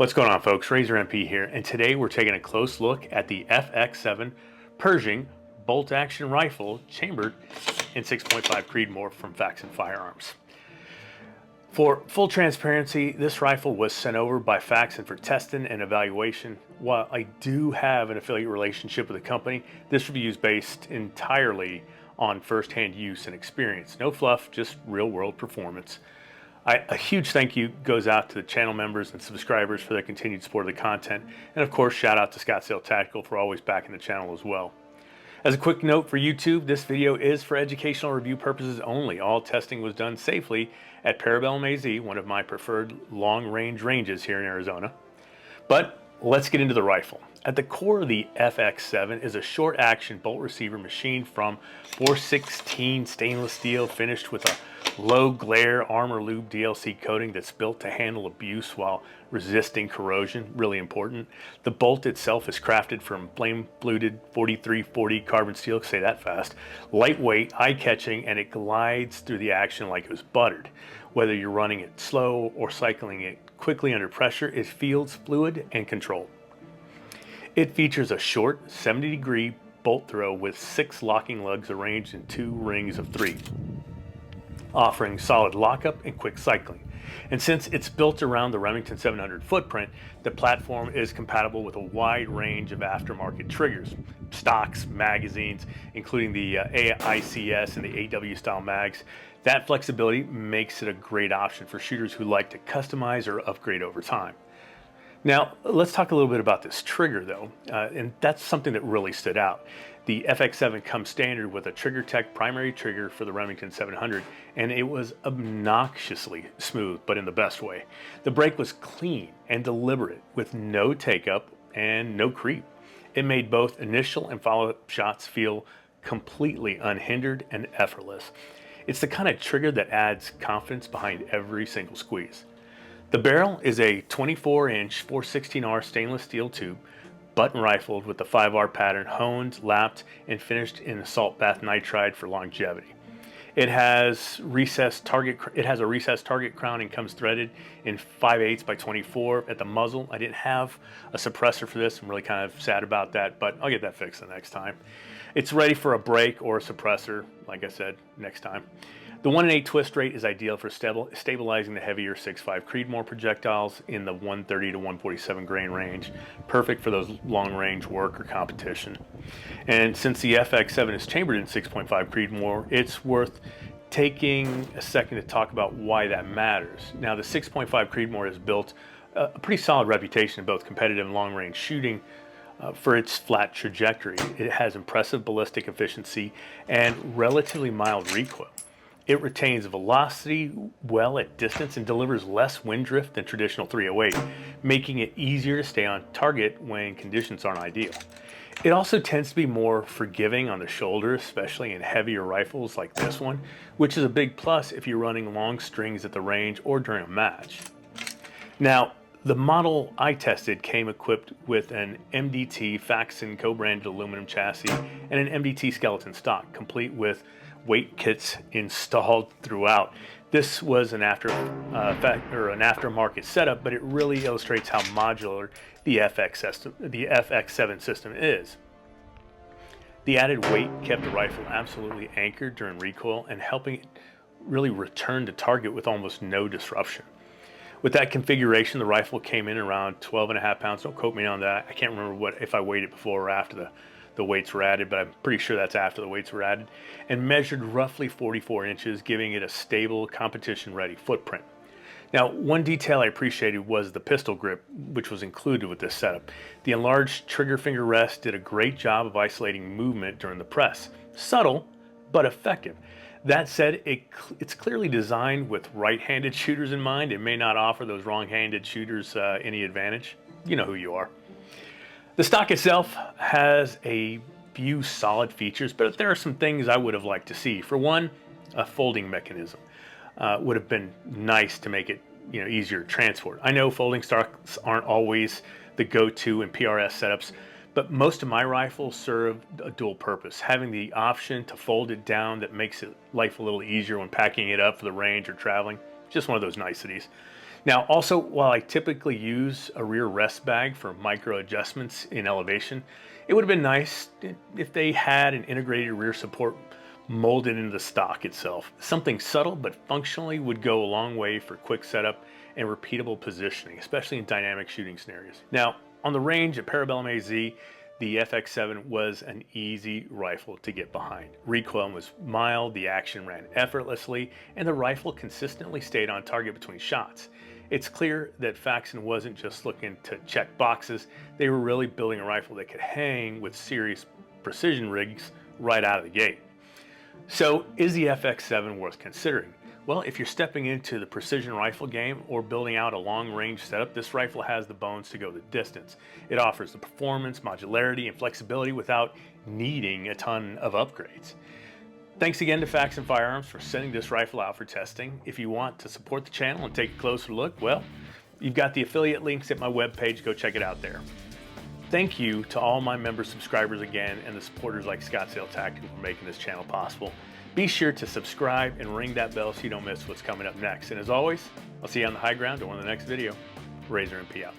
What's going on, folks? RazorMP here, and today we're taking a close look at the FX7 Pershing bolt-action rifle chambered in 6.5 Creedmoor from Faxon Firearms. For full transparency, this rifle was sent over by Faxon for testing and evaluation. While I do have an affiliate relationship with the company, this review is based entirely on first-hand use and experience. No fluff, just real-world performance. A huge thank you goes out to the channel members and subscribers for their continued support of the content, and of course shout out to Scottsdale Tactical for always backing the channel as well. As a quick note for YouTube, this video is for educational review purposes only. All testing was done safely at ParabellumAZ, one of my preferred long-range ranges here in Arizona. But let's get into the rifle. At the core of the FX7 is a short-action bolt receiver machined from 416 stainless steel finished with a low-glare ArmorLube DLC coating that's built to handle abuse while resisting corrosion. Really important. The bolt itself is crafted from flame-fluted 4340 carbon steel, say that fast, lightweight, eye-catching, and it glides through the action like it was buttered. Whether you're running it slow or cycling it quickly under pressure, it feels fluid and controlled. It features a short 70-degree bolt throw with 6 locking lugs arranged in 2 rings of 3, offering solid lockup and quick cycling. And since it's built around the Remington 700 footprint, the platform is compatible with a wide range of aftermarket triggers, stocks, magazines, including the AICS and the AW style mags. That flexibility makes it a great option for shooters who like to customize or upgrade over time. Now, let's talk a little bit about this trigger though, and that's something that really stood out. The FX7 comes standard with a TriggerTech primary trigger for the Remington 700, and it was obnoxiously smooth, but in the best way. The break was clean and deliberate, with no take-up and no creep. It made both initial and follow-up shots feel completely unhindered and effortless. It's the kind of trigger that adds confidence behind every single squeeze. The barrel is a 24-inch 416R stainless steel tube, button rifled with the 5R pattern, honed, lapped, and finished in assault bath nitride for longevity. It has a recessed target crown and comes threaded in 5/8 by 24 at the muzzle. I didn't have a suppressor for this. I'm really kind of sad about that, but I'll get that fixed the next time. It's ready for a break or a suppressor, like I said, next time. The 1-in-8 twist rate is ideal for stabilizing the heavier 6.5 Creedmoor projectiles in the 130 to 147 grain range, perfect for those long-range work or competition. And since the FX7 is chambered in 6.5 Creedmoor, it's worth taking a second to talk about why that matters. Now, the 6.5 Creedmoor has built a pretty solid reputation in both competitive and long-range shooting for its flat trajectory. It has impressive ballistic efficiency and relatively mild recoil. It retains velocity well at distance and delivers less wind drift than traditional 308, making it easier to stay on target when conditions aren't ideal. It also tends to be more forgiving on the shoulder, especially in heavier rifles like this one, which is a big plus if you're running long strings at the range or during a match. Now, the model I tested came equipped with an MDT Faxon co-branded aluminum chassis and an MDT skeleton stock, complete with weight kits installed throughout. This was an aftermarket setup, but it really illustrates how modular the FX7 system is. The added weight kept the rifle absolutely anchored during recoil and helping it really return to target with almost no disruption. With that configuration, the rifle came in around 12.5 pounds. Don't quote me on that. I can't remember if I weighed it before or after the weights were added, but I'm pretty sure that's after the weights were added, and measured roughly 44 inches, giving it a stable, competition-ready footprint. Now, one detail I appreciated was the pistol grip, which was included with this setup. The enlarged trigger finger rest did a great job of isolating movement during the press. Subtle, but effective. That said, it's clearly designed with right-handed shooters in mind. It may not offer those wrong-handed shooters any advantage. You know who you are. The stock itself has a few solid features, but there are some things I would have liked to see. For one, a folding mechanism would have been nice to make it easier to transport. I know folding stocks aren't always the go-to in PRS setups, but most of my rifles serve a dual purpose. Having the option to fold it down that makes life a little easier when packing it up for the range or traveling, just one of those niceties. Now, also, while I typically use a rear rest bag for micro adjustments in elevation, it would have been nice if they had an integrated rear support molded into the stock itself. Something subtle but functionally would go a long way for quick setup and repeatable positioning, especially in dynamic shooting scenarios. Now, on the range at ParabellumAZ, the FX7 was an easy rifle to get behind. Recoil was mild, the action ran effortlessly, and the rifle consistently stayed on target between shots. It's clear that Faxon wasn't just looking to check boxes, they were really building a rifle that could hang with serious precision rigs right out of the gate. So, is the FX7 worth considering? Well, if you're stepping into the precision rifle game or building out a long-range setup, this rifle has the bones to go the distance. It offers the performance, modularity, and flexibility without needing a ton of upgrades. Thanks again to Faxon Firearms for sending this rifle out for testing. If you want to support the channel and take a closer look, well, you've got the affiliate links at my webpage. Go check it out there. Thank you to all my member subscribers again and the supporters like Scottsdale Tactical for making this channel possible. Be sure to subscribe and ring that bell so you don't miss what's coming up next. And as always, I'll see you on the high ground or on the next video. RazorMP out.